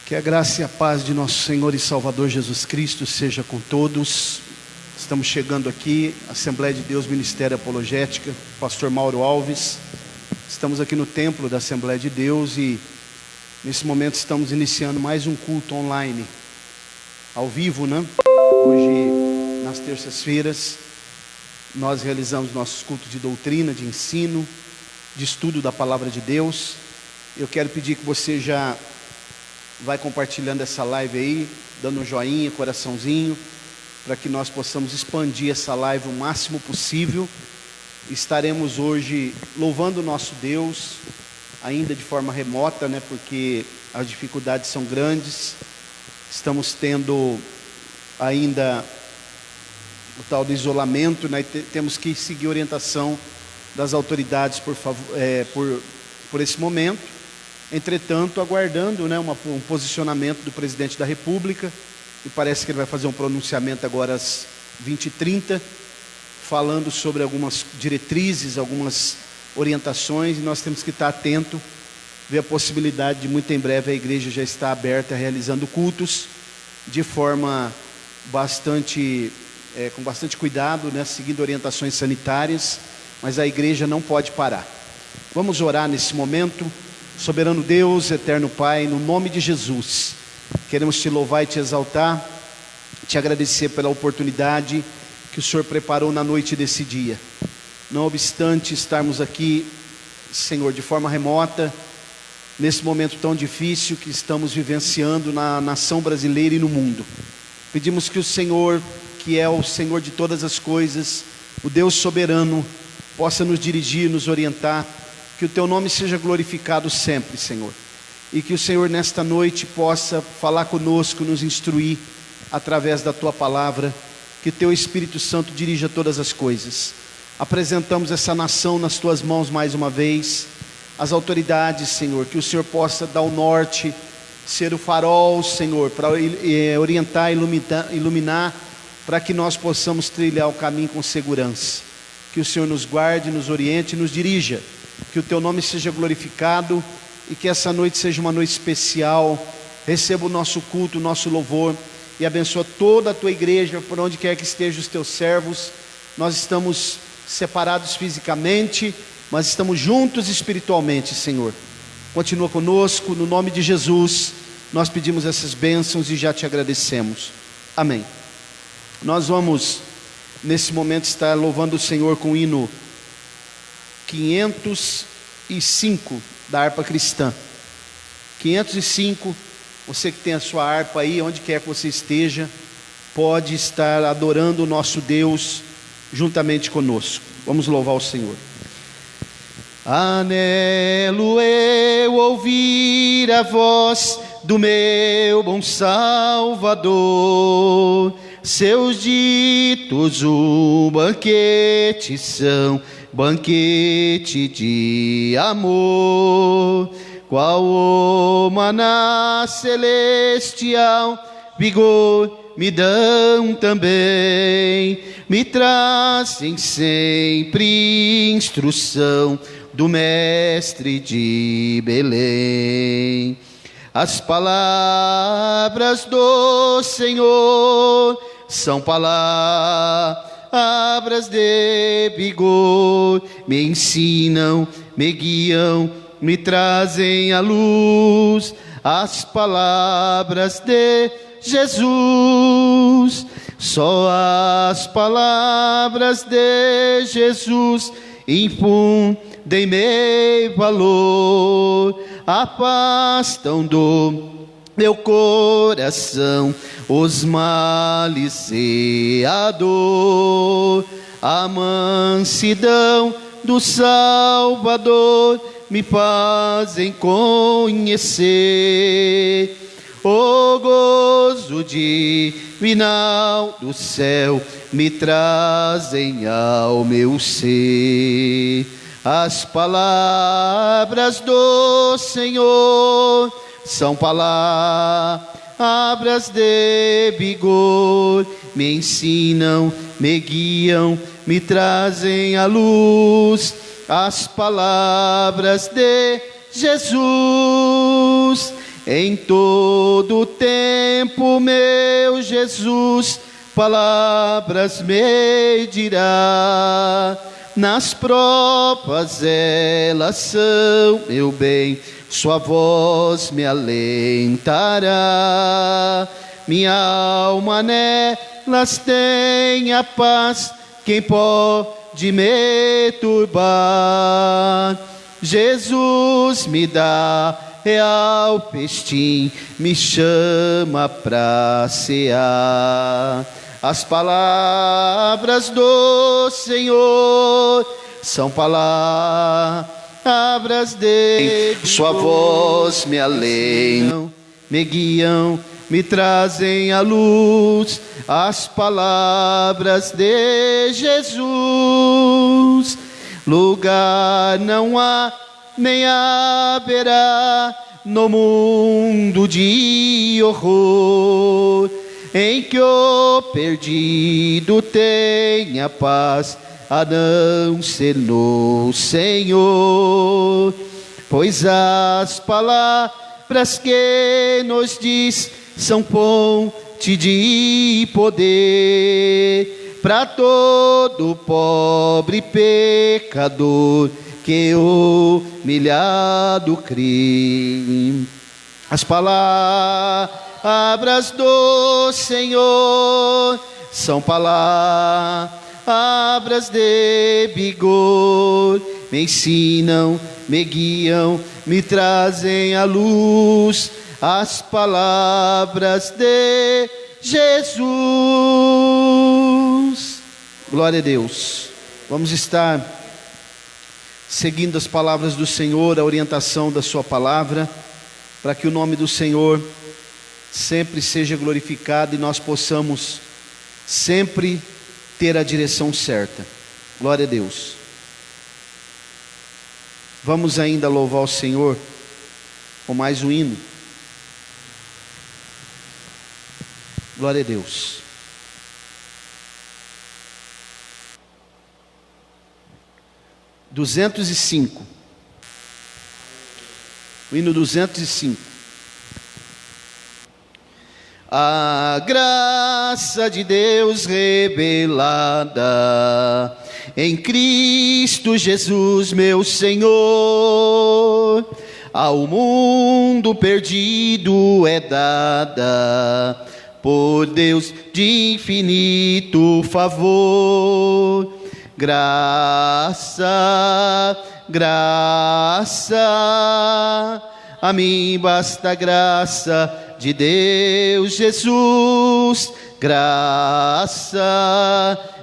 Que a graça e a paz de nosso Senhor e Salvador Jesus Cristo seja com todos. Estamos chegando aqui, Assembleia de Deus, Ministério Apologética, Pastor Mauro Alves. Estamos aqui no templo da Assembleia de Deus e nesse momento estamos iniciando mais um culto online, ao vivo, né? Hoje, nas terças-feiras, nós realizamos nossos cultos de doutrina, de ensino, de estudo da Palavra de Deus. Eu quero pedir que você já vai compartilhando essa live aí, dando um joinha, coraçãozinho, para que nós possamos expandir essa live o máximo possível. Estaremos hoje louvando o nosso Deus, ainda de forma remota, né? Porque as dificuldades são grandes. Estamos tendo ainda o tal do isolamento, né? Temos que seguir a orientação das autoridades por esse momento. Entretanto, aguardando, né, um posicionamento do presidente da República, e parece que ele vai fazer um pronunciamento agora às 20h30, falando sobre algumas diretrizes, algumas orientações, e nós temos que estar atento, ver a possibilidade de muito em breve a igreja já estar aberta, realizando cultos, de forma com bastante cuidado, né, seguindo orientações sanitárias, mas a igreja não pode parar. Vamos orar nesse momento. Soberano Deus, eterno Pai, no nome de Jesus, queremos te louvar e te exaltar, te agradecer pela oportunidade que o Senhor preparou na noite desse dia. Não obstante estarmos aqui, Senhor, de forma remota, nesse momento tão difícil que estamos vivenciando na nação brasileira e no mundo, pedimos que o Senhor, que é o Senhor de todas as coisas, o Deus soberano, possa nos dirigir, nos orientar. Que o teu nome seja glorificado sempre, Senhor, e que o Senhor nesta noite possa falar conosco, nos instruir através da tua palavra, que teu Espírito Santo dirija todas as coisas. Apresentamos essa nação nas tuas mãos mais uma vez, as autoridades, Senhor, que o Senhor possa dar o norte, ser o farol, Senhor, para orientar, iluminar, para que nós possamos trilhar o caminho com segurança. Que o Senhor nos guarde, nos oriente e nos dirija. Que o teu nome seja glorificado e que essa noite seja uma noite especial. Receba o nosso culto, o nosso louvor e abençoa toda a tua igreja, por onde quer que estejam os teus servos. Nós estamos separados fisicamente, mas estamos juntos espiritualmente, Senhor. Continua conosco, no nome de Jesus, nós pedimos essas bênçãos e já te agradecemos. Amém. Nós vamos, nesse momento, estar louvando o Senhor com o hino 505 da harpa cristã. 505, você que tem a sua harpa aí, onde quer que você esteja, pode estar adorando o nosso Deus juntamente conosco. Vamos louvar o Senhor. Anelo eu ouvir a voz do meu bom Salvador, seus ditos um banquete são, banquete de amor, qual o maná celestial, vigor me dão também, me trazem sempre instrução do mestre de Belém. As palavras do Senhor são palavras de vigor, me ensinam, me guiam, me trazem à luz. As palavras de Jesus, só as palavras de Jesus infundem-me valor, afastam do meu coração os males e a dor. A mansidão do Salvador me fazem conhecer o gozo divinal do céu, me trazem ao meu ser. As palavras do Senhor são palavras de vigor, me ensinam, me guiam, me trazem à luz. As palavras de Jesus Em todo tempo, meu Jesus, palavras me dirá. Nas provas elas são meu bem, sua voz me alentará. Minha alma nelas tem a paz, quem pode me turbar? Jesus me dá real festim, me chama pra cear. As palavras do Senhor são palavras de sua voz me alentam, me guiam, me trazem à luz. As palavras de Jesus, lugar não há nem haverá no mundo de horror, em que o perdido tenha paz, a não ser no Senhor. Pois as palavras que nos diz são fonte de poder para todo pobre pecador que humilhado crê. As palavras do Senhor são palavras de vigor, me ensinam, me guiam, me trazem à luz. As palavras de Jesus. Glória a Deus. Vamos estar seguindo as palavras do Senhor, a orientação da sua palavra, para que o nome do Senhor sempre seja glorificado e nós possamos sempre ter a direção certa. Glória a Deus. Vamos ainda louvar o Senhor com mais um hino. Glória a Deus. (205) O hino 205. A graça de Deus revelada em Cristo Jesus, meu Senhor, ao mundo perdido é dada por Deus de infinito favor. Graça, graça, a mim basta a graça de Deus Jesus. Graça,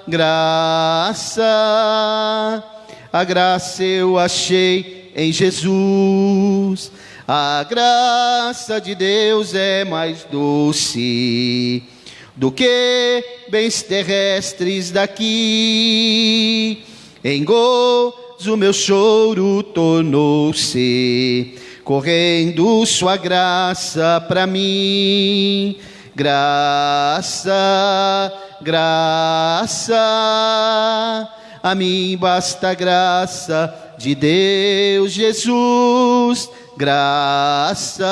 graça, a graça eu achei em Jesus. A graça de Deus é mais doce do que bens terrestres daqui. Em gozo meu choro tornou-se, correndo sua graça para mim. Graça, graça, a mim basta a graça de Deus Jesus. Graça,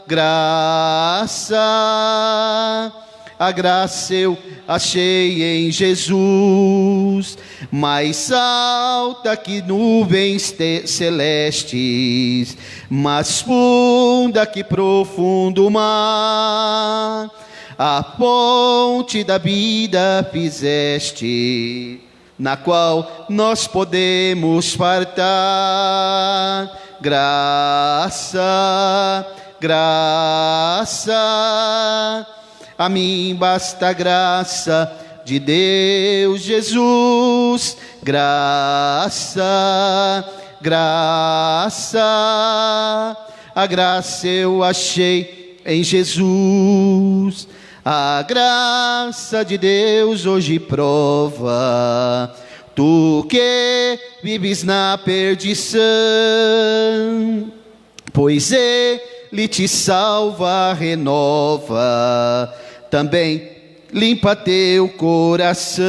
graça, a graça eu achei em Jesus, mais alta que nuvens celestes, mais funda que profundo mar. A fonte da vida fizeste, na qual nós podemos fartar. Graça, graça, a mim basta a graça de Deus Jesus. Graça, graça, a graça eu achei em Jesus. A graça de Deus hoje prova, tu que vives na perdição, pois Ele te salva, renova, também limpa teu coração.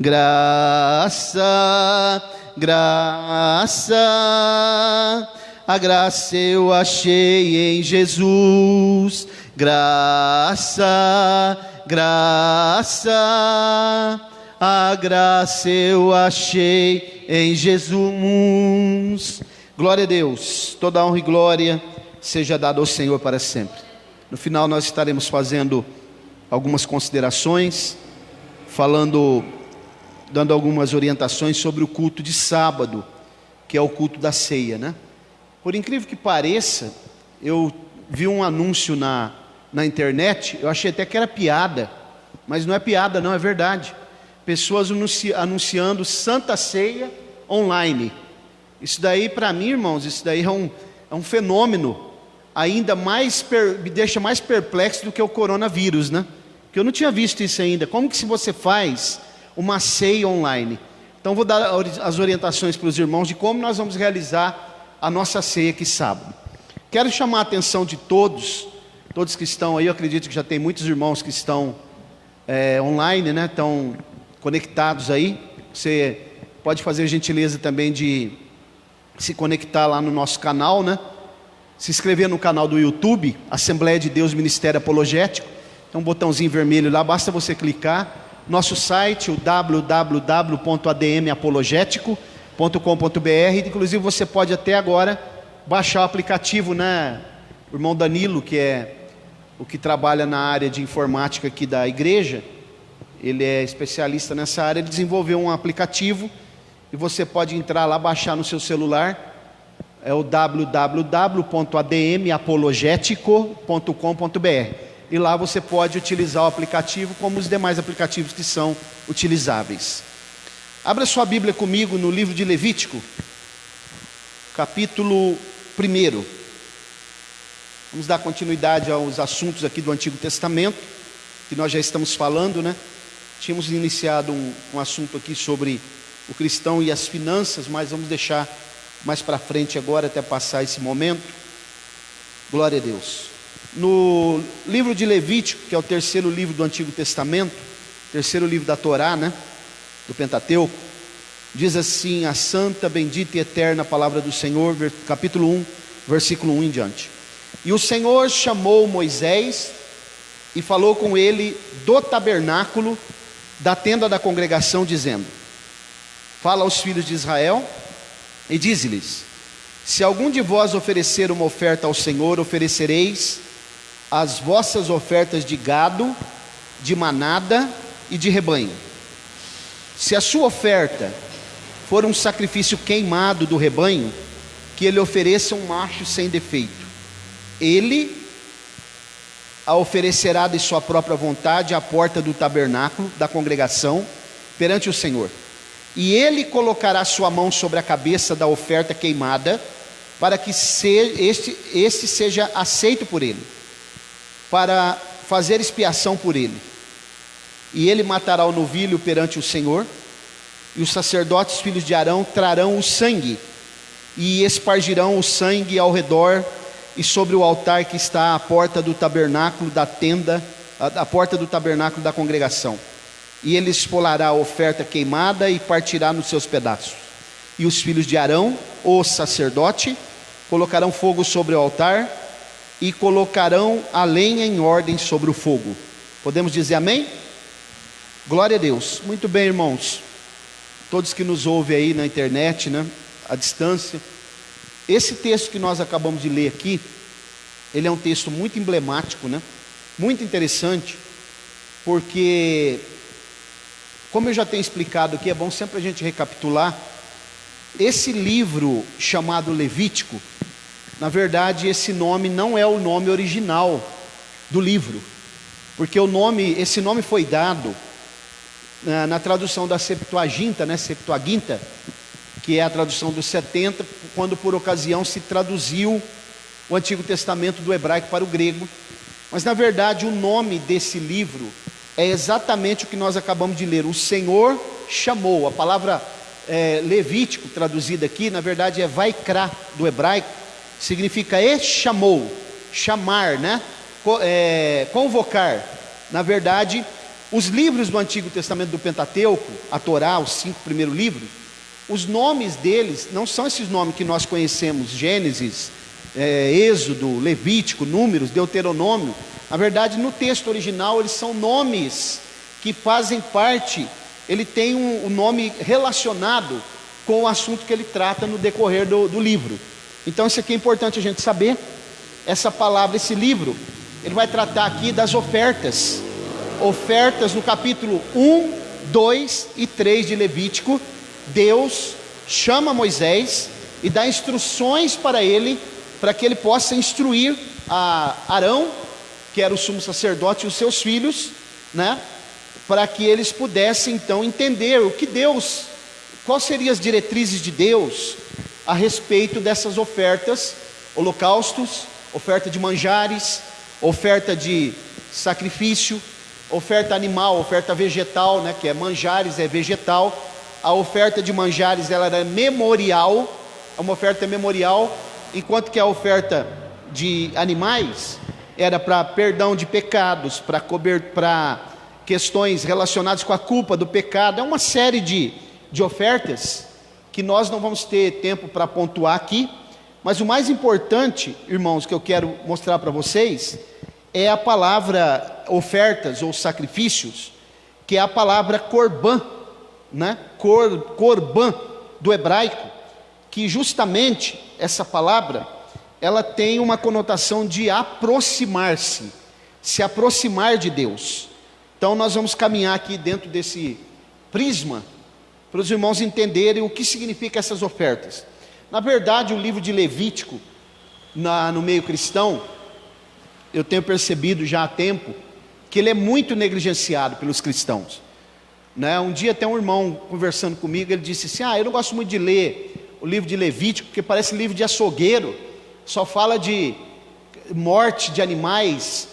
Graça, graça, a graça eu achei em Jesus. Graça, graça, a graça eu achei em Jesus. Glória a Deus, toda honra e glória seja dada ao Senhor para sempre. No final nós estaremos fazendo algumas considerações, dando algumas orientações sobre o culto de sábado, que é o culto da ceia, né? Por incrível que pareça, eu vi um anúncio na internet, eu achei até que era piada, mas não é piada não, é verdade. Pessoas anunciando Santa Ceia online. Isso daí para mim, irmãos, isso daí é um fenômeno ainda mais, me deixa mais perplexo do que o coronavírus, né? Porque eu não tinha visto isso ainda. Como que se você faz uma ceia online? Então vou dar as orientações para os irmãos de como nós vamos realizar a nossa ceia aqui sábado. Quero chamar a atenção de todos que estão aí. Eu acredito que já tem muitos irmãos que estão online, né? Estão conectados aí. Você pode fazer a gentileza também de se conectar lá no nosso canal, né? Se inscrever no canal do YouTube, Assembleia de Deus Ministério Apologético. Tem um botãozinho vermelho lá, basta você clicar. Nosso site, o www.admapologético.com.br. Inclusive você pode até agora baixar o aplicativo, né? O irmão Danilo, que é o que trabalha na área de informática aqui da igreja, ele é especialista nessa área, ele desenvolveu um aplicativo e você pode entrar lá, baixar no seu celular. É o www.admapologético.com.br. E lá você pode utilizar o aplicativo como os demais aplicativos que são utilizáveis. Abra sua Bíblia comigo no livro de Levítico, capítulo 1. Vamos dar continuidade aos assuntos aqui do Antigo Testamento, que nós já estamos falando, né? Tínhamos iniciado um assunto aqui sobre o cristão e as finanças, mas vamos deixar mais para frente agora, até passar esse momento. Glória a Deus. No livro de Levítico, que é o terceiro livro do Antigo Testamento, terceiro livro da Torá, né? Do Pentateuco, diz assim a santa, bendita e eterna palavra do Senhor, capítulo 1, versículo 1 em diante. E o Senhor chamou Moisés e falou com ele do tabernáculo da tenda da congregação, dizendo: fala aos filhos de Israel e dize-lhes: se algum de vós oferecer uma oferta ao Senhor, oferecereis as vossas ofertas de gado, de manada e de rebanho. Se a sua oferta for um sacrifício queimado do rebanho, que ele ofereça um macho sem defeito. Ele a oferecerá de sua própria vontade à porta do tabernáculo da congregação perante o Senhor. E ele colocará sua mão sobre a cabeça da oferta queimada, para que este seja aceito por ele, para fazer expiação por ele. E ele matará o novilho perante o Senhor, e os sacerdotes, filhos de Arão, trarão o sangue, e espargirão o sangue ao redor e sobre o altar que está à porta do tabernáculo da tenda, à porta do tabernáculo da congregação. E ele espolará a oferta queimada e partirá nos seus pedaços. E os filhos de Arão, o sacerdote, colocarão fogo sobre o altar e colocarão a lenha em ordem sobre o fogo. Podemos dizer amém? Glória a Deus. Muito bem, irmãos. Todos que nos ouvem aí na internet, né, à distância. Esse texto que nós acabamos de ler aqui, ele é um texto muito emblemático, né? Muito interessante, porque, como eu já tenho explicado aqui, é bom sempre a gente recapitular. Esse livro chamado Levítico, na verdade esse nome não é o nome original do livro, porque esse nome foi dado na tradução da Septuaginta, né? Septuaginta, que é a tradução dos 70, quando por ocasião se traduziu o Antigo Testamento do hebraico para o grego. Mas na verdade o nome desse livro é exatamente o que nós acabamos de ler. O Senhor chamou. A palavra Levítico, traduzida aqui, na verdade é Vaikra do hebraico, significa chamou, chamar, né? Convocar. Na verdade, os livros do Antigo Testamento do Pentateuco, a Torá, os 5 primeiros livros, os nomes deles não são esses nomes que nós conhecemos, Gênesis, Êxodo, Levítico, Números, Deuteronômio. Na verdade, no texto original, eles são nomes que fazem parte, ele tem um nome relacionado com o assunto que ele trata no decorrer do livro. Então isso aqui é importante a gente saber. Essa palavra, esse livro, ele vai tratar aqui das ofertas. Ofertas no capítulo 1, 2 e 3 de Levítico. Deus chama Moisés e dá instruções para ele, para que ele possa instruir a Arão, que era o sumo sacerdote, e os seus filhos, né? Para que eles pudessem então entender o que Deus, quais seriam as diretrizes de Deus a respeito dessas ofertas, holocaustos, oferta de manjares, oferta de sacrifício, oferta animal, oferta vegetal, né, que é manjares, é vegetal. A oferta de manjares, ela era memorial, uma oferta memorial, enquanto que a oferta de animais era para perdão de pecados, para questões relacionadas com a culpa do pecado. É uma série de ofertas que nós não vamos ter tempo para pontuar aqui, mas o mais importante, irmãos, que eu quero mostrar para vocês, é a palavra ofertas ou sacrifícios, que é a palavra korban, né? Korban do hebraico, que justamente essa palavra, ela tem uma conotação de aproximar-se, se aproximar de Deus. Então nós vamos caminhar aqui dentro desse prisma, para os irmãos entenderem o que significa essas ofertas. Na verdade, o livro de Levítico, no meio cristão, eu tenho percebido já há tempo, que ele é muito negligenciado pelos cristãos, né? Um dia até um irmão conversando comigo, ele disse assim: eu não gosto muito de ler o livro de Levítico, porque parece livro de açougueiro, só fala de morte de animais,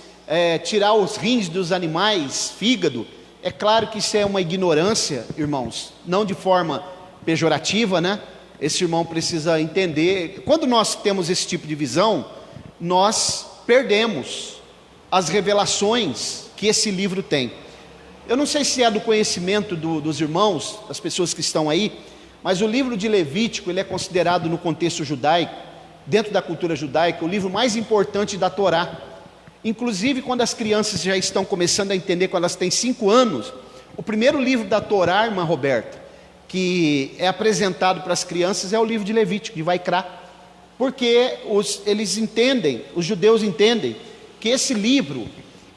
tirar os rins dos animais, fígado. É claro que isso é uma ignorância, irmãos, não de forma pejorativa, né? Esse irmão precisa entender. Quando nós temos esse tipo de visão, nós perdemos as revelações que esse livro tem. Eu não sei se é do conhecimento dos irmãos, das pessoas que estão aí, mas o livro de Levítico, ele é considerado no contexto judaico, dentro da cultura judaica, o livro mais importante da Torá. Inclusive, quando as crianças já estão começando a entender, quando elas têm 5 anos, o primeiro livro da Torá, irmã Roberta, que é apresentado para as crianças, é o livro de Levítico, de Vaikra, porque eles entendem, os judeus entendem, que esse livro,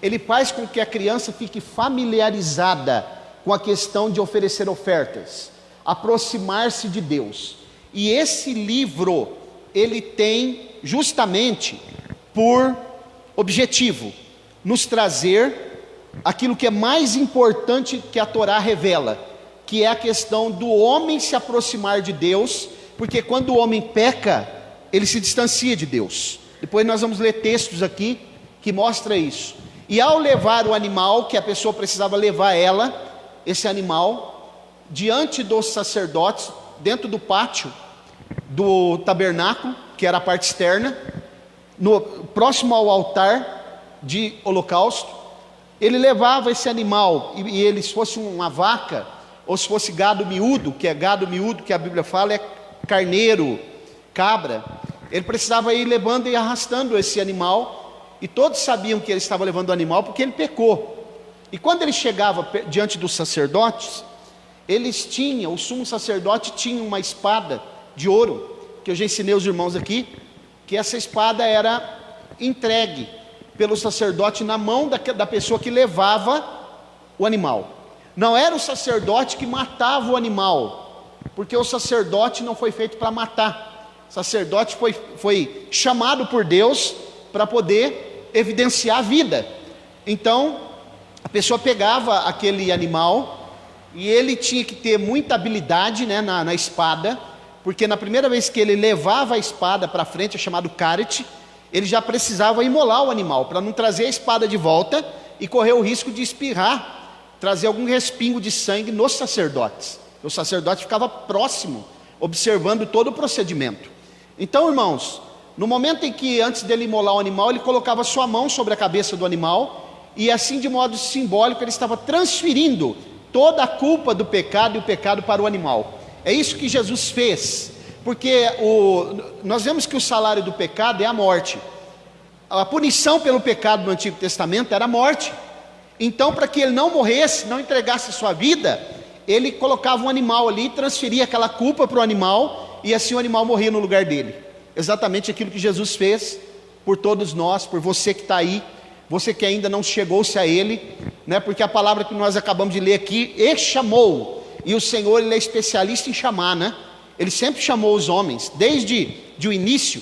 ele faz com que a criança fique familiarizada com a questão de oferecer ofertas, aproximar-se de Deus. E esse livro, ele tem justamente por objetivo nos trazer aquilo que é mais importante que a Torá revela, que é a questão do homem se aproximar de Deus, porque quando o homem peca, ele se distancia de Deus. Depois nós vamos ler textos aqui que mostra isso. E ao levar o animal, que a pessoa precisava levar esse animal, diante dos sacerdotes, dentro do pátio do tabernáculo, que era a parte externa, próximo ao altar de holocausto, ele levava esse animal, e ele, se fosse uma vaca, ou se fosse gado miúdo, que a Bíblia fala é carneiro, cabra, ele precisava ir levando e arrastando esse animal, e todos sabiam que ele estava levando o animal, porque ele pecou. E quando ele chegava diante dos sacerdotes, o sumo sacerdote tinha uma espada de ouro, que eu já ensinei os irmãos aqui, que essa espada era entregue pelo sacerdote na mão da pessoa que levava o animal. Não era o sacerdote que matava o animal, porque o sacerdote não foi feito para matar. O sacerdote foi chamado por Deus para poder evidenciar a vida. Então, a pessoa pegava aquele animal e ele tinha que ter muita habilidade, né, na espada, porque na primeira vez que ele levava a espada para frente, é chamado caret, ele já precisava imolar o animal, para não trazer a espada de volta e correr o risco de espirrar, trazer algum respingo de sangue nos sacerdotes. O sacerdote ficava próximo, observando todo o procedimento. Então, irmãos, no momento em que antes dele imolar o animal, ele colocava sua mão sobre a cabeça do animal, e assim de modo simbólico ele estava transferindo toda a culpa do pecado e o pecado para o animal. É isso que Jesus fez, porque nós vemos que o salário do pecado é a morte. A punição pelo pecado no Antigo Testamento era a morte. Então, para que ele não morresse, não entregasse sua vida, ele colocava um animal ali, transferia aquela culpa para o animal, e assim o animal morria no lugar dele. Exatamente aquilo que Jesus fez por todos nós, por você que está aí, você que ainda não chegou-se a Ele, né? Porque a palavra que nós acabamos de ler aqui, e chamou, e o Senhor, Ele é especialista em chamar, né? Ele sempre chamou os homens, desde o início.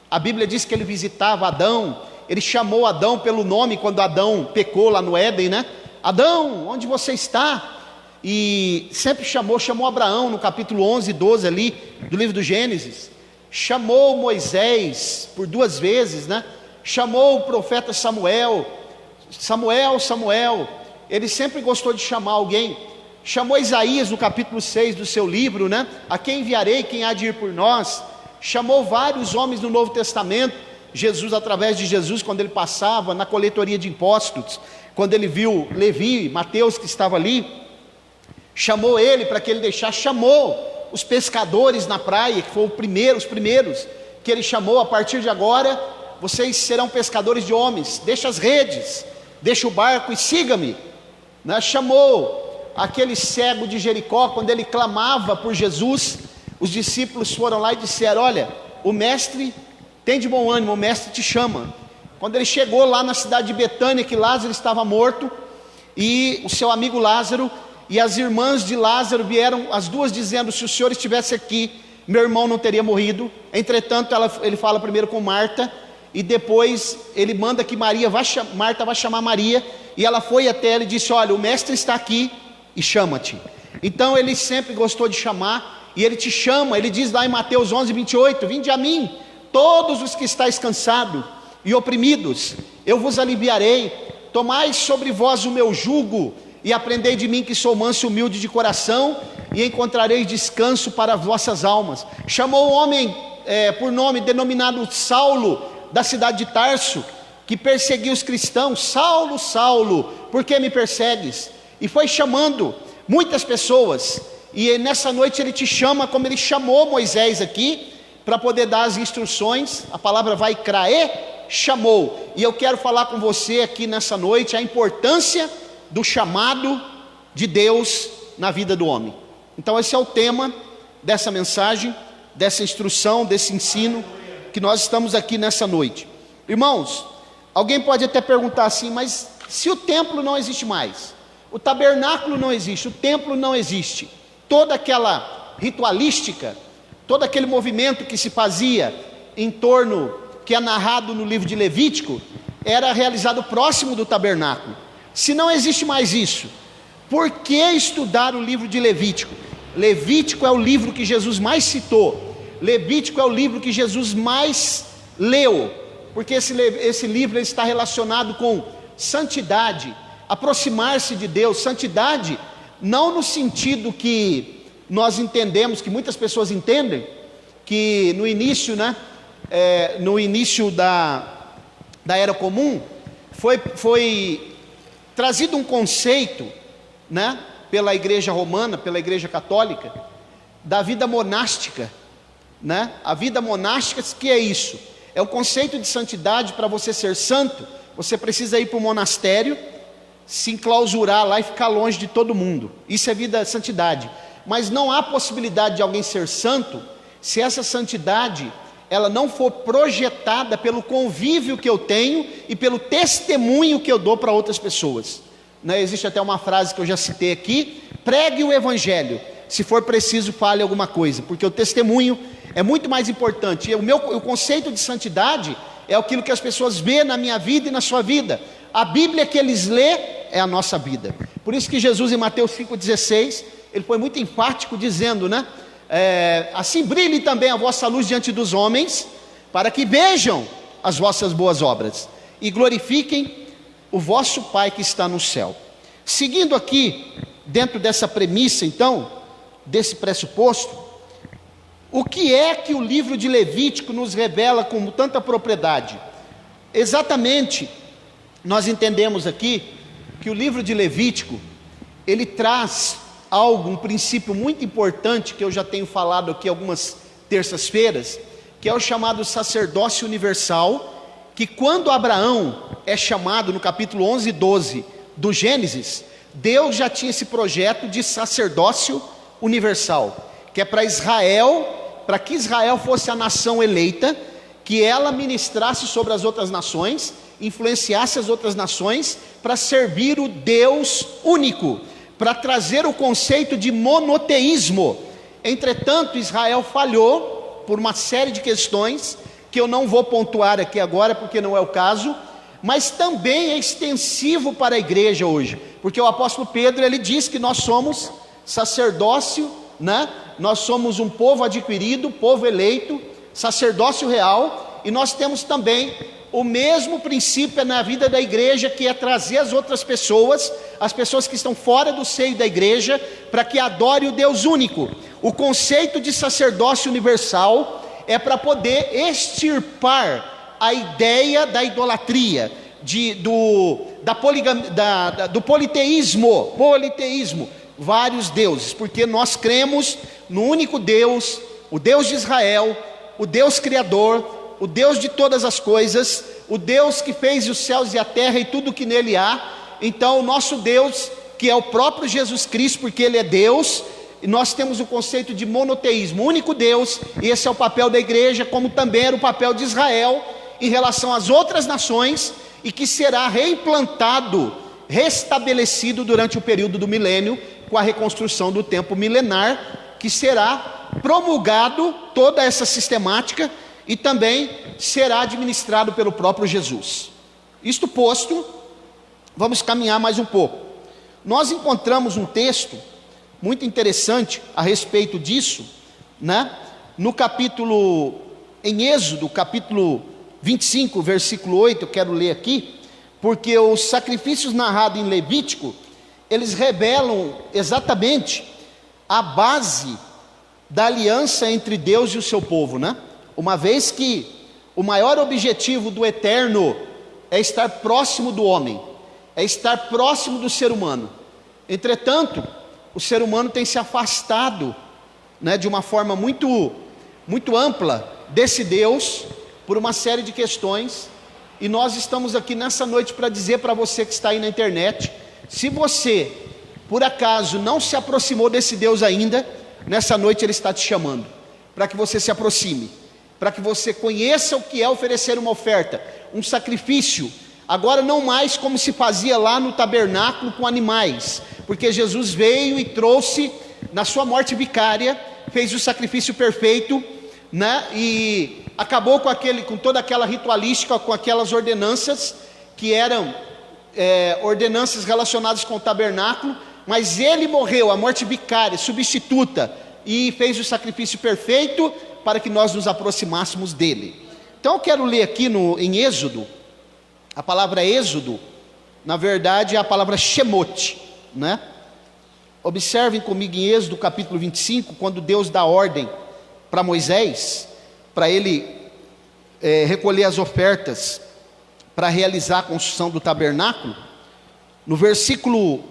A Bíblia diz que Ele visitava Adão, Ele chamou Adão pelo nome, quando Adão pecou lá no Éden, né? Adão, onde você está? E sempre chamou Abraão, no capítulo 11 e 12 ali, do livro do Gênesis. Chamou Moisés por 2 vezes, né? Chamou o profeta Samuel, Samuel. Ele sempre gostou de chamar alguém. Chamou Isaías no capítulo 6 do seu livro, né? A quem enviarei, quem há de ir por nós? Chamou vários homens no Novo Testamento. Jesus, através de Jesus, quando ele passava na coletoria de impostos, quando ele viu Levi, Mateus que estava ali, chamou ele para que ele deixasse. Chamou os pescadores na praia, que foram os primeiros que ele chamou. A partir de agora, vocês serão pescadores de homens, deixa as redes, deixa o barco e siga-me, né? Chamou aquele cego de Jericó, quando ele clamava por Jesus, os discípulos foram lá e disseram: olha, o mestre tem de bom ânimo, o mestre te chama. Quando ele chegou lá na cidade de Betânia, que Lázaro estava morto, e o seu amigo Lázaro e as irmãs de Lázaro vieram, as duas, dizendo: se o Senhor estivesse aqui, meu irmão não teria morrido. Entretanto, ele fala primeiro com Marta, e depois ele manda que Marta vai chamar Maria, e ela foi até ela e disse: olha, o mestre está aqui e chama-te. Então ele sempre gostou de chamar, e ele te chama. Ele diz lá em Mateus 11, 28, vinde a mim, todos os que estáis cansados e oprimidos, eu vos aliviarei. Tomai sobre vós o meu jugo, e aprendei de mim, que sou manso e humilde de coração, e encontrareis descanso para vossas almas. Chamou um homem por nome, denominado Saulo, da cidade de Tarso, que perseguia os cristãos: Saulo, Saulo, por que me persegues? E foi chamando muitas pessoas, e nessa noite ele te chama, como ele chamou Moisés aqui, para poder dar as instruções. A palavra vai crae, chamou. E eu quero falar com você aqui nessa noite a importância do chamado de Deus na vida do homem. Então esse é o tema dessa mensagem, dessa instrução, desse ensino que nós estamos aqui nessa noite. Irmãos, alguém pode até perguntar assim: mas se o templo não existe mais, o tabernáculo não existe, o templo não existe, toda aquela ritualística, todo aquele movimento que se fazia em torno, que é narrado no livro de Levítico, era realizado próximo do tabernáculo. Se não existe mais isso, por que estudar o livro de Levítico? Levítico é o livro que Jesus mais citou, Levítico é o livro que Jesus mais leu, porque esse livro ele está relacionado com santidade, aproximar-se de Deus. Santidade não no sentido que nós entendemos, que muitas pessoas entendem, que no início, né, no início da Era Comum, foi trazido um conceito, né, pela igreja romana, pela igreja católica, da vida monástica, né? A vida monástica, que é isso? É o conceito de santidade. Para você ser santo, você precisa ir para o monastério, se enclausurar lá e ficar longe de todo mundo. Isso é vida, santidade. Mas não há possibilidade de alguém ser santo se essa santidade ela não for projetada pelo convívio que eu tenho e pelo testemunho que eu dou para outras pessoas, né? Existe até uma frase que eu já citei aqui: pregue o evangelho, se for preciso fale alguma coisa, porque o testemunho é muito mais importante. O conceito de santidade é aquilo que as pessoas vê na minha vida e na sua vida. A Bíblia que eles lê é a nossa vida. Por isso que Jesus, em Mateus 5,16, ele foi muito enfático, dizendo, né? Assim brilhe também a vossa luz diante dos homens, para que vejam as vossas boas obras e glorifiquem o vosso Pai que está no céu. Seguindo aqui, dentro dessa premissa então, desse pressuposto, o que é que o livro de Levítico nos revela com tanta propriedade? Exatamente, nós entendemos aqui que o livro de Levítico, ele traz um princípio muito importante que eu já tenho falado aqui algumas terças-feiras, que é o chamado sacerdócio universal, que quando Abraão é chamado no capítulo 11 e 12 do Gênesis, Deus já tinha esse projeto de sacerdócio universal, que é para Israel, para que Israel fosse a nação eleita, que ela ministrasse sobre as outras nações, influenciasse as outras nações, para servir o Deus único, para trazer o conceito de monoteísmo. Entretanto, Israel falhou por uma série de questões, que eu não vou pontuar aqui agora, porque não é o caso, mas também é extensivo para a igreja hoje, porque o apóstolo Pedro, ele diz que nós somos sacerdócio, né? Nós somos um povo adquirido, povo eleito, sacerdócio real, e nós temos também o mesmo princípio na vida da igreja, que é trazer as outras pessoas, as pessoas que estão fora do seio da igreja, para que adore o Deus único. O conceito de sacerdócio universal é para poder extirpar a ideia da idolatria, do politeísmo, vários deuses, porque nós cremos no único Deus, o Deus de Israel, o Deus Criador, o Deus de todas as coisas, o Deus que fez os céus e a terra e tudo que nele há. Então o nosso Deus, que é o próprio Jesus Cristo, porque ele é Deus, e nós temos o conceito de monoteísmo, único Deus, e esse é o papel da igreja, como também era o papel de Israel em relação às outras nações, e que será reimplantado, restabelecido durante o período do milênio, com a reconstrução do templo milenar, que será promulgado toda essa sistemática, e também será administrado pelo próprio Jesus. Isto posto, vamos caminhar mais um pouco. Nós encontramos um texto muito interessante a respeito disso, né? Em Êxodo, capítulo 25, versículo 8, eu quero ler aqui, porque os sacrifícios narrados em Levítico, eles revelam exatamente a base da aliança entre Deus e o seu povo, né? Uma vez que o maior objetivo do Eterno é estar próximo do homem, é estar próximo do ser humano. Entretanto, o ser humano tem se afastado, né, de uma forma muito ampla desse Deus, por uma série de questões, e nós estamos aqui nessa noite para dizer para você que está aí na internet, se você, por acaso, não se aproximou desse Deus ainda, nessa noite Ele está te chamando, para que você se aproxime, para que você conheça o que é oferecer uma oferta, um sacrifício, agora não mais como se fazia lá no tabernáculo com animais, porque Jesus veio e trouxe, na sua morte vicária, fez o sacrifício perfeito, né? E acabou com toda aquela ritualística, com aquelas ordenanças, que eram ordenanças relacionadas com o tabernáculo, mas Ele morreu, a morte vicária, substituta, e fez o sacrifício perfeito, para que nós nos aproximássemos dele. Então eu quero ler aqui em Êxodo, a palavra Êxodo, na verdade é a palavra Shemot, né? Observem comigo em Êxodo capítulo 25, quando Deus dá ordem para Moisés, para ele recolher as ofertas, para realizar a construção do tabernáculo. No versículo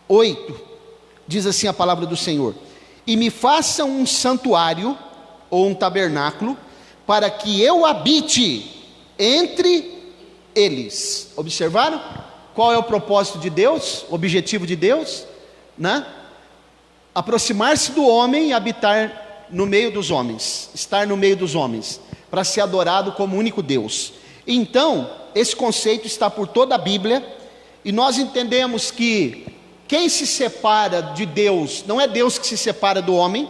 8, diz assim a palavra do Senhor: e me façam um santuário, ou um tabernáculo, para que eu habite entre eles. Observaram? Qual é o propósito de Deus? O objetivo de Deus? Né? Aproximar-se do homem e habitar no meio dos homens, estar no meio dos homens, para ser adorado como único Deus. Então, esse conceito está por toda a Bíblia, e nós entendemos que quem se separa de Deus, não é Deus que se separa do homem,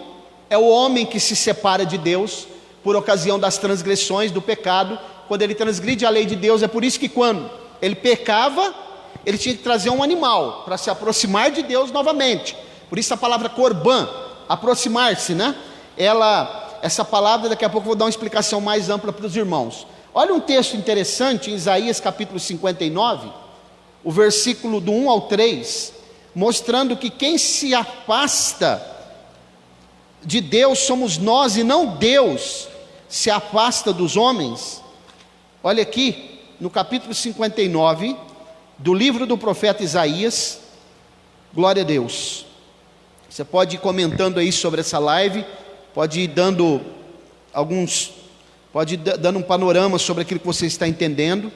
é o homem que se separa de Deus, por ocasião das transgressões, do pecado. Quando ele transgride a lei de Deus, é por isso que quando ele pecava, ele tinha que trazer um animal, para se aproximar de Deus novamente. Por isso a palavra corban, aproximar-se, né? Essa palavra, daqui a pouco eu vou dar uma explicação mais ampla para os irmãos. Olha um texto interessante, em Isaías capítulo 59, o versículo do 1 ao 3, mostrando que quem se afasta de Deus somos nós, e não Deus se afasta dos homens. Olha aqui, no capítulo 59, do livro do profeta Isaías, glória a Deus. Você pode ir comentando aí sobre essa live, pode ir dando dando um panorama sobre aquilo que você está entendendo.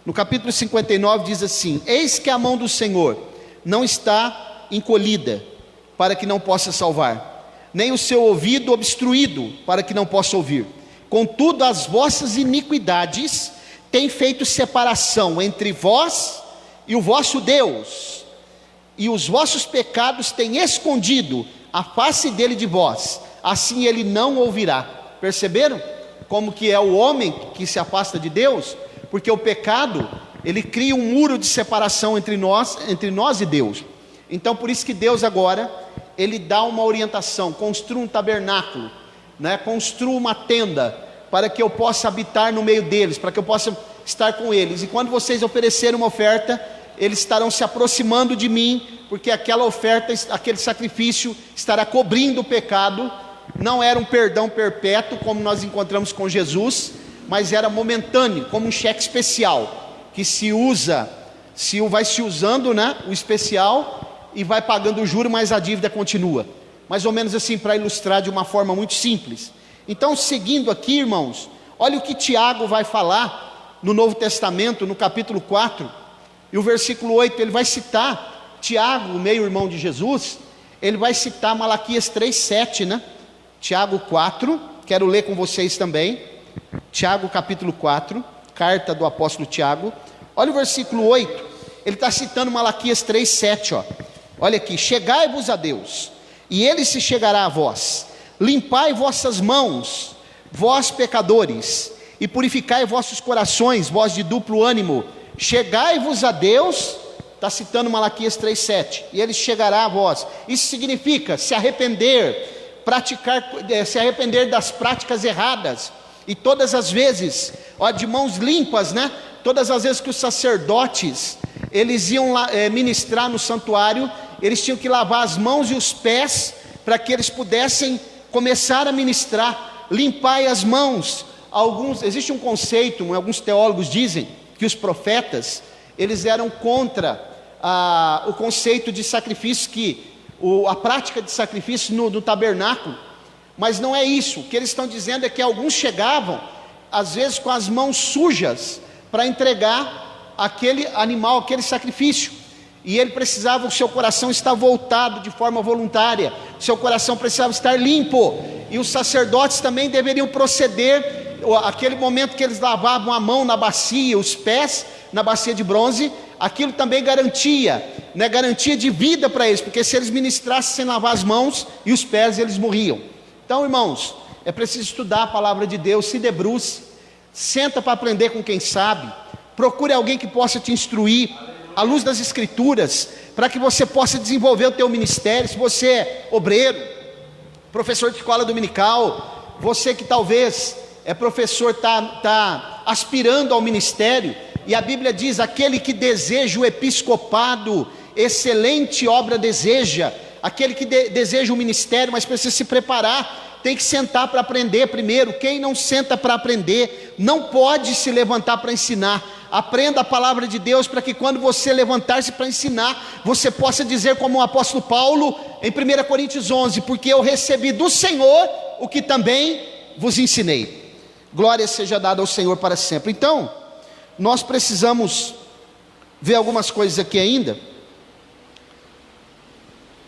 No capítulo 59 diz assim: eis que a mão do Senhor não está encolhida, para que não possa salvar, nem o seu ouvido obstruído, para que não possa ouvir. Contudo, as vossas iniquidades têm feito separação entre vós e o vosso Deus, e os vossos pecados têm escondido a face dele de vós, assim ele não ouvirá. Perceberam como que é o homem que se afasta de Deus? Porque o pecado, ele cria um muro de separação entre nós e Deus. Então por isso que Deus agora, ele dá uma orientação: construa um tabernáculo, né? Construa uma tenda, para que eu possa habitar no meio deles, para que eu possa estar com eles. E quando vocês oferecerem uma oferta, eles estarão se aproximando de mim, porque aquela oferta, aquele sacrifício estará cobrindo o pecado. Não era um perdão perpétuo, como nós encontramos com Jesus, mas era momentâneo, como um cheque especial, que vai se usando, né, o especial, e vai pagando o juro, mas a dívida continua. Mais ou menos assim, para ilustrar de uma forma muito simples. Então, seguindo aqui, irmãos, olha o que Tiago vai falar no Novo Testamento, no capítulo 4, e o versículo 8, ele vai citar Tiago, o meio-irmão de Jesus, ele vai citar Malaquias 3:7, né? Tiago 4, quero ler com vocês também, Tiago capítulo 4, carta do apóstolo Tiago, olha o versículo 8, ele está citando Malaquias 3:7, ó. Olha aqui: chegai-vos a Deus, e ele se chegará a vós, limpai vossas mãos, vós pecadores, e purificai vossos corações, vós de duplo ânimo, chegai-vos a Deus, está citando Malaquias 3:7, e ele chegará a vós. Isso significa se arrepender, se arrepender das práticas erradas, e todas as vezes, ó, de mãos limpas, né? Todas as vezes que os sacerdotes, eles iam lá, ministrar no santuário, eles tinham que lavar as mãos e os pés, para que eles pudessem começar a ministrar. Limpai as mãos. Existe um conceito, alguns teólogos dizem, que os profetas, eles eram contra o conceito de sacrifício, a prática de sacrifício no tabernáculo, mas não é isso. O que eles estão dizendo é que alguns chegavam, às vezes com as mãos sujas, para entregar aquele animal, aquele sacrifício, e ele precisava, o seu coração estar voltado de forma voluntária, o seu coração precisava estar limpo, e os sacerdotes também deveriam proceder, aquele momento que eles lavavam a mão na bacia, os pés na bacia de bronze, aquilo também garantia, né, garantia de vida para eles, porque se eles ministrassem sem lavar as mãos e os pés, eles morriam. Então, irmãos, é preciso estudar a palavra de Deus, se debruce, senta para aprender com quem sabe, procure alguém que possa te instruir, à luz das escrituras, para que você possa desenvolver o teu ministério. Se você é obreiro, professor de escola dominical, você que talvez é professor, está aspirando ao ministério, e a Bíblia diz: aquele que deseja o episcopado, excelente obra deseja. Aquele que deseja o ministério, mas precisa se preparar, tem que sentar para aprender primeiro. Quem não senta para aprender, não pode se levantar para ensinar. Aprenda a palavra de Deus, para que quando você levantar-se para ensinar, você possa dizer como o apóstolo Paulo, em 1 Coríntios 11, porque eu recebi do Senhor o que também vos ensinei. Glória seja dada ao Senhor para sempre. Então, nós precisamos ver algumas coisas aqui ainda.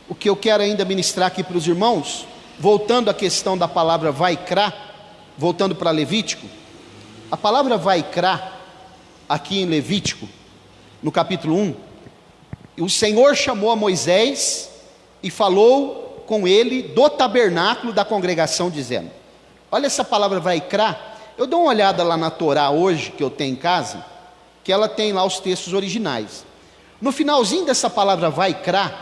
O que eu quero ainda ministrar aqui para os irmãos, voltando à questão da palavra vaikra, voltando para Levítico, a palavra vaikra, aqui em Levítico, no capítulo 1, o Senhor chamou a Moisés e falou com ele do tabernáculo da congregação, dizendo: olha essa palavra vaikra. Eu dou uma olhada lá na Torá hoje, que eu tenho em casa, que ela tem lá os textos originais. No finalzinho dessa palavra vaikra,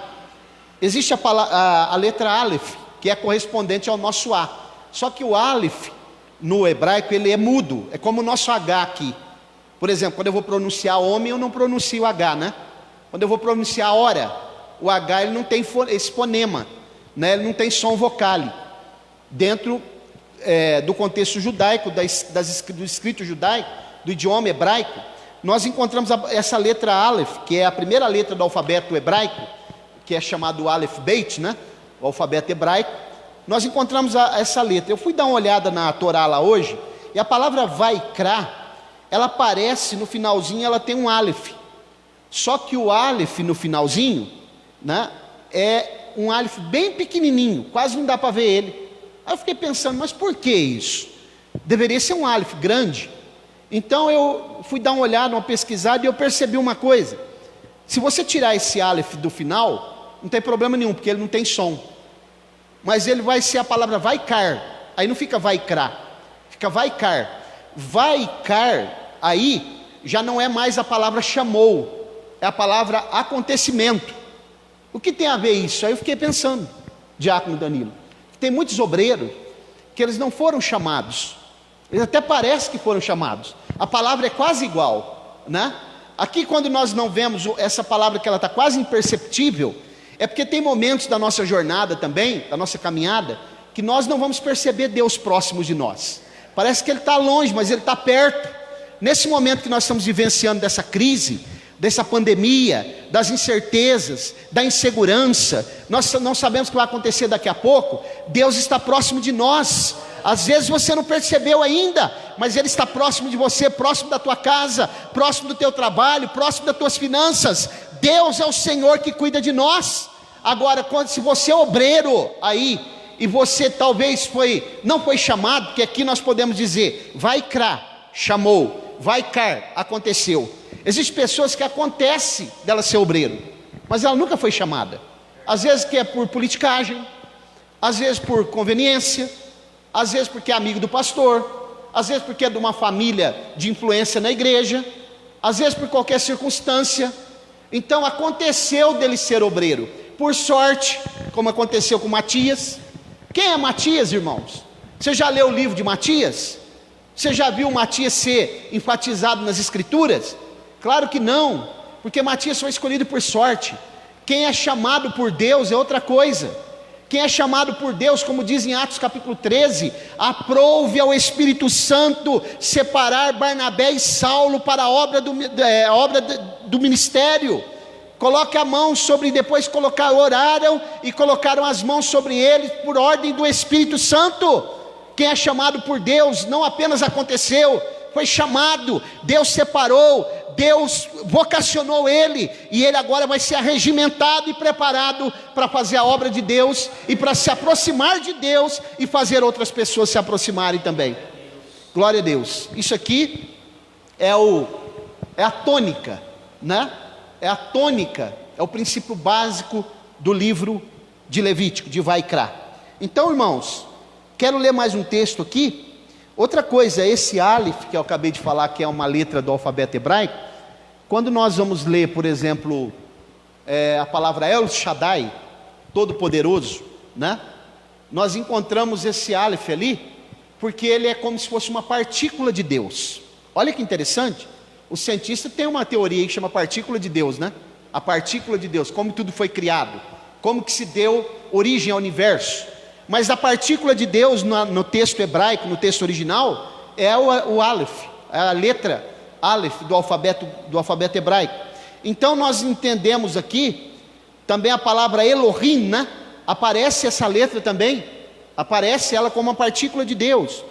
existe a letra Aleph, que é correspondente ao nosso A. Só que o Aleph, no hebraico, ele é mudo, é como o nosso H aqui. Por exemplo, quando eu vou pronunciar homem, eu não pronuncio o H, né? Quando eu vou pronunciar hora, o H ele não tem esse fonema, né? Ele não tem som vocálico. Dentro do contexto judaico, do escrito judaico, do idioma hebraico, nós encontramos essa letra Aleph, que é a primeira letra do alfabeto hebraico, que é chamado Aleph Beit, né? o alfabeto hebraico, nós encontramos essa letra. Eu fui dar uma olhada na Torá lá hoje, e a palavra Vaikra, ela aparece no finalzinho, ela tem um Aleph. Só que o Aleph no finalzinho, né, é um Aleph bem pequenininho, quase não dá para ver ele. Aí eu fiquei pensando, mas por que isso? Deveria ser um Aleph grande. Então eu fui dar uma olhada, uma pesquisada, e eu percebi uma coisa. Se você tirar esse Aleph do final, não tem problema nenhum, porque ele não tem som. Mas ele vai ser a palavra Vaikar. Aí não fica Vaikra, fica Vaikar. Vaikar, aí, já não é mais a palavra chamou, é a palavra acontecimento. O que tem a ver isso? Aí eu fiquei pensando, diácono Danilo, tem muitos obreiros que eles não foram chamados. Eles até parece que foram chamados. A palavra é quase igual, né? Aqui, quando nós não vemos essa palavra, que ela está quase imperceptível, é porque tem momentos da nossa jornada também, da nossa caminhada, que nós não vamos perceber Deus próximo de nós. Parece que Ele está longe, mas Ele está perto. Nesse momento que nós estamos vivenciando dessa crise, dessa pandemia, das incertezas, da insegurança, nós não sabemos o que vai acontecer daqui a pouco. Deus está próximo de nós. Às vezes você não percebeu ainda, mas Ele está próximo de você, próximo da tua casa, próximo do teu trabalho, próximo das tuas finanças. Deus é o Senhor que cuida de nós. Agora, se você é obreiro aí, e você talvez não foi chamado, porque aqui nós podemos dizer, Vaikra, chamou, Vaikar, aconteceu. Existem pessoas que acontece dela ser obreiro, mas ela nunca foi chamada. Às vezes que é por politicagem, às vezes por conveniência, às vezes porque é amigo do pastor, às vezes porque é de uma família de influência na igreja, às vezes por qualquer circunstância. Então aconteceu dele ser obreiro, por sorte, como aconteceu com Matias. Quem é Matias, irmãos? Você já leu o livro de Matias? Você já viu Matias ser enfatizado nas escrituras? Claro que não, porque Matias foi escolhido por sorte. Quem é chamado por Deus é outra coisa. Quem é chamado por Deus, como diz em Atos capítulo 13, aprouve ao Espírito Santo separar Barnabé e Saulo para a obra do ministério. Coloque a mão sobre, depois oraram e colocaram as mãos sobre eles por ordem do Espírito Santo. Quem é chamado por Deus não apenas aconteceu, foi chamado, Deus separou, Deus vocacionou ele, e ele agora vai ser arregimentado e preparado para fazer a obra de Deus, e para se aproximar de Deus, e fazer outras pessoas se aproximarem também. Glória a Deus. Isso aqui é a tônica, né? É a tônica, é o princípio básico do livro de Levítico, de Vaikra. Então, irmãos, quero ler mais um texto aqui. Outra coisa, esse Aleph, que eu acabei de falar, que é uma letra do alfabeto hebraico, quando nós vamos ler, por exemplo, a palavra El Shaddai, Todo-Poderoso, né? Nós encontramos esse Aleph ali, porque ele é como se fosse uma partícula de Deus. Olha que interessante. O cientista tem uma teoria aí que chama partícula de Deus, né? A partícula de Deus, como tudo foi criado, como que se deu origem ao universo. Mas a partícula de Deus no texto hebraico, no texto original, é o Aleph, é a letra Aleph do alfabeto hebraico. Então nós entendemos aqui também a palavra Elohim, né? Aparece essa letra também, aparece ela como uma partícula de Deus.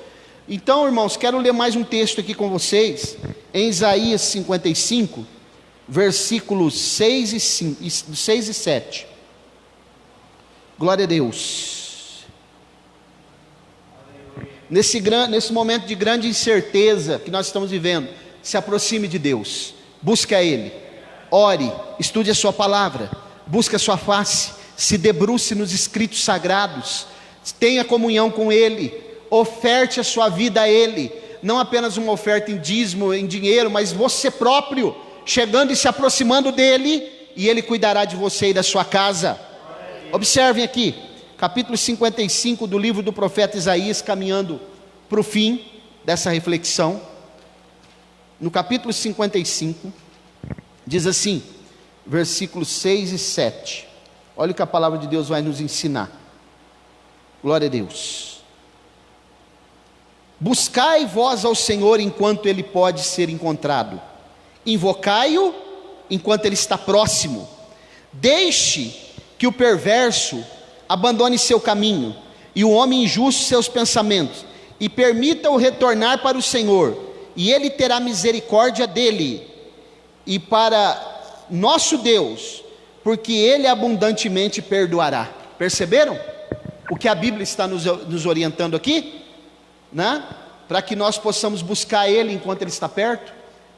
Então, irmãos, quero ler mais um texto aqui com vocês, em Isaías 55, versículos 6 e 7. Glória a Deus. Nesse momento de grande incerteza que nós estamos vivendo, se aproxime de Deus, busque a Ele, ore, estude a sua palavra, busque a sua face, se debruce nos escritos sagrados, tenha comunhão com Ele, oferte a sua vida a Ele, não apenas uma oferta em dízimo, em dinheiro, mas você próprio, chegando e se aproximando dEle, e Ele cuidará de você e da sua casa. Observem aqui, capítulo 55 do livro do profeta Isaías, caminhando para o fim dessa reflexão. No capítulo 55, diz assim, versículos 6 e 7. Olha o que a palavra de Deus vai nos ensinar. Glória a Deus. Buscai vós ao Senhor enquanto Ele pode ser encontrado, invocai-o enquanto Ele está próximo. Deixe que o perverso abandone seu caminho, e o homem injusto seus pensamentos, e permita-o retornar para o Senhor, e Ele terá misericórdia dele, e para nosso Deus, porque Ele abundantemente perdoará. Perceberam o que a Bíblia está nos orientando aqui? Né? Para que nós possamos buscar Ele enquanto Ele está perto,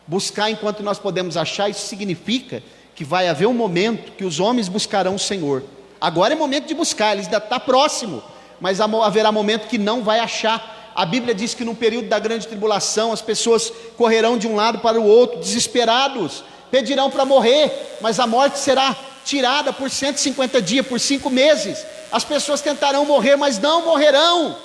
buscar enquanto nós podemos achar. Isso significa que vai haver um momento que os homens buscarão o Senhor. Agora é momento de buscar, Ele ainda está próximo, mas haverá momento que não vai achar. A Bíblia diz que no período da grande tribulação, as pessoas correrão de um lado para o outro, desesperados, pedirão para morrer, mas a morte será tirada por 150 dias, por 5 meses, as pessoas tentarão morrer, mas não morrerão,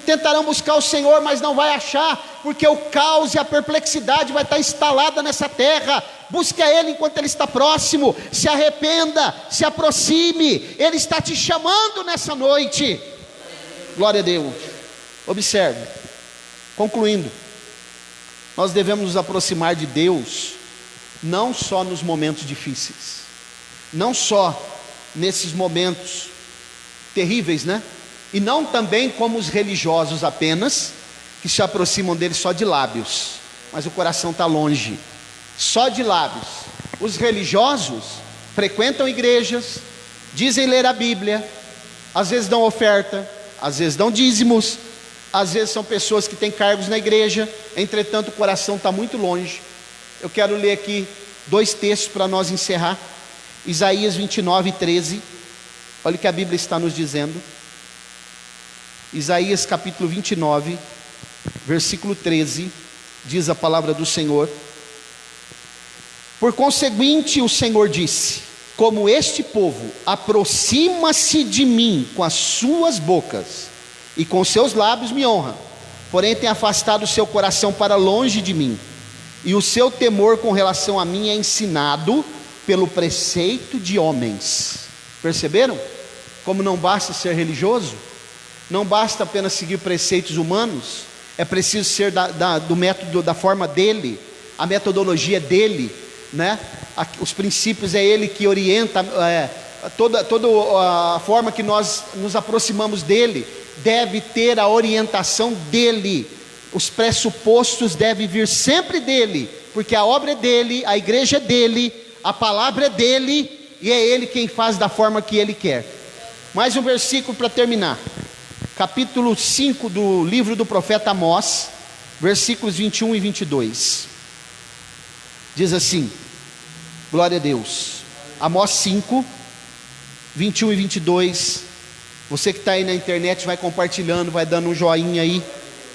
tentarão buscar o Senhor, mas não vai achar, porque o caos e a perplexidade vai estar instalada nessa terra. Busque a Ele enquanto Ele está próximo, se arrependa, se aproxime, Ele está te chamando nessa noite. Glória a Deus. Observe, concluindo, nós devemos nos aproximar de Deus, não só nos momentos difíceis, não só nesses momentos terríveis, né? E não também como os religiosos apenas, que se aproximam dele só de lábios, mas o coração está longe, só de lábios. Os religiosos frequentam igrejas, dizem ler a Bíblia, às vezes dão oferta, às vezes dão dízimos, às vezes são pessoas que têm cargos na igreja, entretanto o coração está muito longe. Eu quero ler aqui 2 textos para nós encerrar. Isaías 29:13, olha o que a Bíblia está nos dizendo. Isaías capítulo 29, versículo 13, diz a palavra do Senhor: por conseguinte o Senhor disse, como este povo aproxima-se de mim com as suas bocas, e com seus lábios me honra, porém tem afastado o seu coração para longe de mim, e o seu temor com relação a mim é ensinado pelo preceito de homens. Perceberam? Como não basta ser religioso, não basta apenas seguir preceitos humanos, é preciso ser do método, da forma dele, a metodologia dele, né? Os princípios é ele que orienta, toda a forma que nós nos aproximamos dele, deve ter a orientação dele, os pressupostos devem vir sempre dele, porque a obra é dele, a igreja é dele, a palavra é dele, e é ele quem faz da forma que ele quer. Mais um versículo para terminar, capítulo 5 do livro do profeta Amós, versículos 21 e 22, diz assim, glória a Deus, Amós 5, 21 e 22, você que está aí na internet vai compartilhando, vai dando um joinha aí,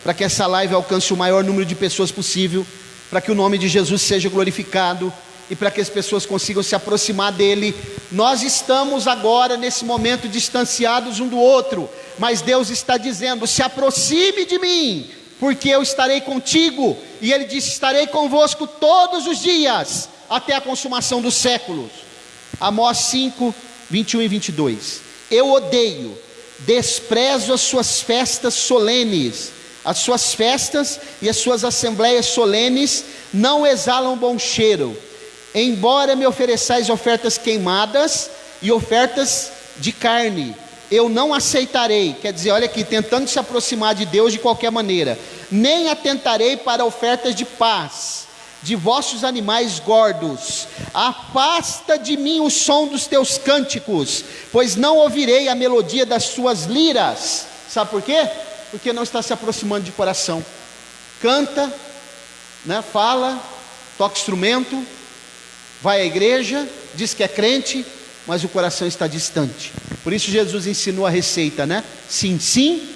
para que essa live alcance o maior número de pessoas possível, para que o nome de Jesus seja glorificado, e para que as pessoas consigam se aproximar dele. Nós estamos agora nesse momento distanciados um do outro, mas Deus está dizendo, se aproxime de mim, porque eu estarei contigo, e ele disse, estarei convosco todos os dias, até a consumação dos séculos. Amós 5, 21 e 22, eu odeio, desprezo as suas festas solenes, as suas festas e as suas assembleias solenes não exalam bom cheiro, embora me ofereçais ofertas queimadas e ofertas de carne, eu não aceitarei. Quer dizer, olha aqui, tentando se aproximar de Deus de qualquer maneira, nem atentarei para ofertas de paz, de vossos animais gordos, afasta de mim o som dos teus cânticos, pois não ouvirei a melodia das suas liras. Sabe por quê? Porque não está se aproximando de coração. Canta, né, fala, toca instrumento, vai à igreja, diz que é crente, mas o coração está distante. Por isso Jesus ensinou a receita, né? Sim, sim,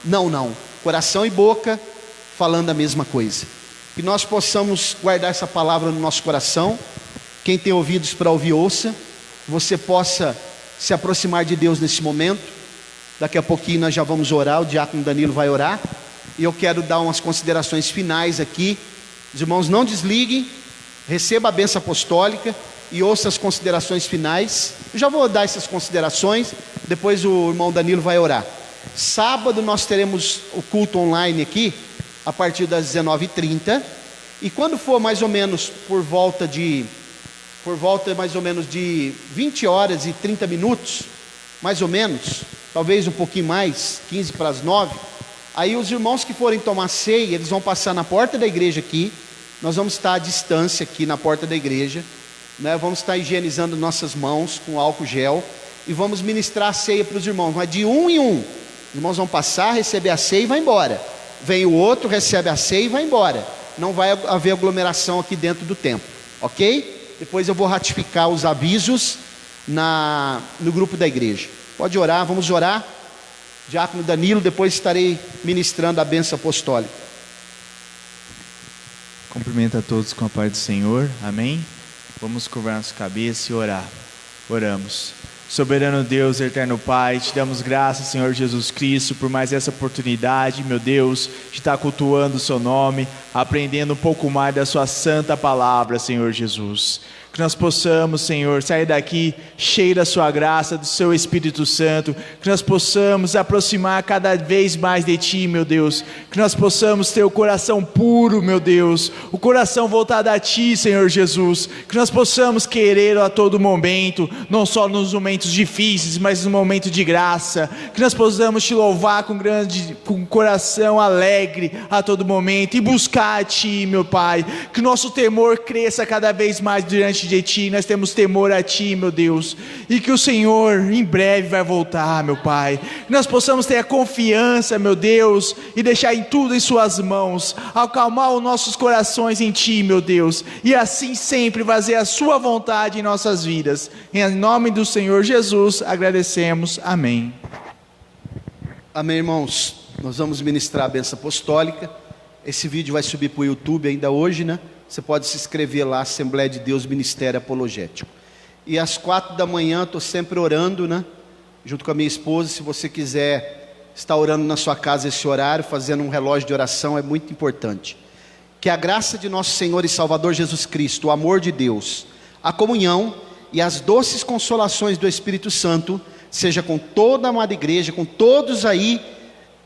não, não. Coração e boca falando a mesma coisa. Que nós possamos guardar essa palavra no nosso coração. Quem tem ouvidos para ouvir, ouça. Você possa se aproximar de Deus nesse momento. Daqui a pouquinho nós já vamos orar, o diácono Danilo vai orar. E eu quero dar umas considerações finais aqui. Os irmãos não desliguem, receba a bênção apostólica e ouça as considerações finais. Eu já vou dar essas considerações, depois o irmão Danilo vai orar. Sábado nós teremos o culto online aqui, a partir das 19h30, e quando for mais ou menos por volta mais ou menos de 20 horas e 30 minutos, mais ou menos, talvez um pouquinho mais, 15 para as 9, aí os irmãos que forem tomar ceia, eles vão passar na porta da igreja aqui, nós vamos estar à distância aqui na porta da igreja, né? Vamos estar higienizando nossas mãos com álcool gel, e vamos ministrar a ceia para os irmãos, mas de um em um, os irmãos vão passar, receber a ceia e vai embora, vem o outro, recebe a ceia e vai embora, não vai haver aglomeração aqui dentro do templo, ok? Depois eu vou ratificar os avisos no grupo da igreja. Pode orar, vamos orar. Diácono Danilo, depois estarei ministrando a bênção apostólica. Cumprimento a todos com a paz do Senhor, amém? Vamos curvar nossa cabeça e orar. Oramos. Soberano Deus, eterno Pai, te damos graças, Senhor Jesus Cristo, por mais essa oportunidade, meu Deus, de estar cultuando o seu nome, aprendendo um pouco mais da sua santa palavra, Senhor Jesus. Que nós possamos, Senhor, sair daqui cheio da sua graça, do seu Espírito Santo, que nós possamos aproximar cada vez mais de Ti, meu Deus, que nós possamos ter o coração puro, meu Deus, o coração voltado a Ti, Senhor Jesus, que nós possamos querer a todo momento, não só nos momentos difíceis, mas no momento de graça, que nós possamos Te louvar com coração alegre a todo momento e buscar a Ti, meu Pai, que nosso temor cresça cada vez mais diante de Ti, nós temos temor a Ti, meu Deus, e que o Senhor em breve vai voltar, meu Pai, que nós possamos ter a confiança, meu Deus, e deixar tudo em Suas mãos, acalmar os nossos corações em Ti, meu Deus, e assim sempre fazer a Sua vontade em nossas vidas, em nome do Senhor Jesus, agradecemos, amém. Amém, irmãos, nós vamos ministrar a bênção apostólica, esse vídeo vai subir para o YouTube ainda hoje, né? Você pode se inscrever lá, Assembleia de Deus Ministério Apologético. E às 4 da manhã, estou sempre orando, né? Junto com a minha esposa, se você quiser estar orando na sua casa esse horário, fazendo um relógio de oração, é muito importante. Que a graça de nosso Senhor e Salvador Jesus Cristo, o amor de Deus, a comunhão e as doces consolações do Espírito Santo, seja com toda a amada igreja, com todos aí,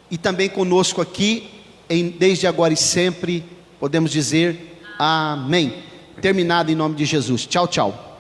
e também conosco aqui, desde agora e sempre, podemos dizer... Amém. Terminado em nome de Jesus. Tchau, tchau.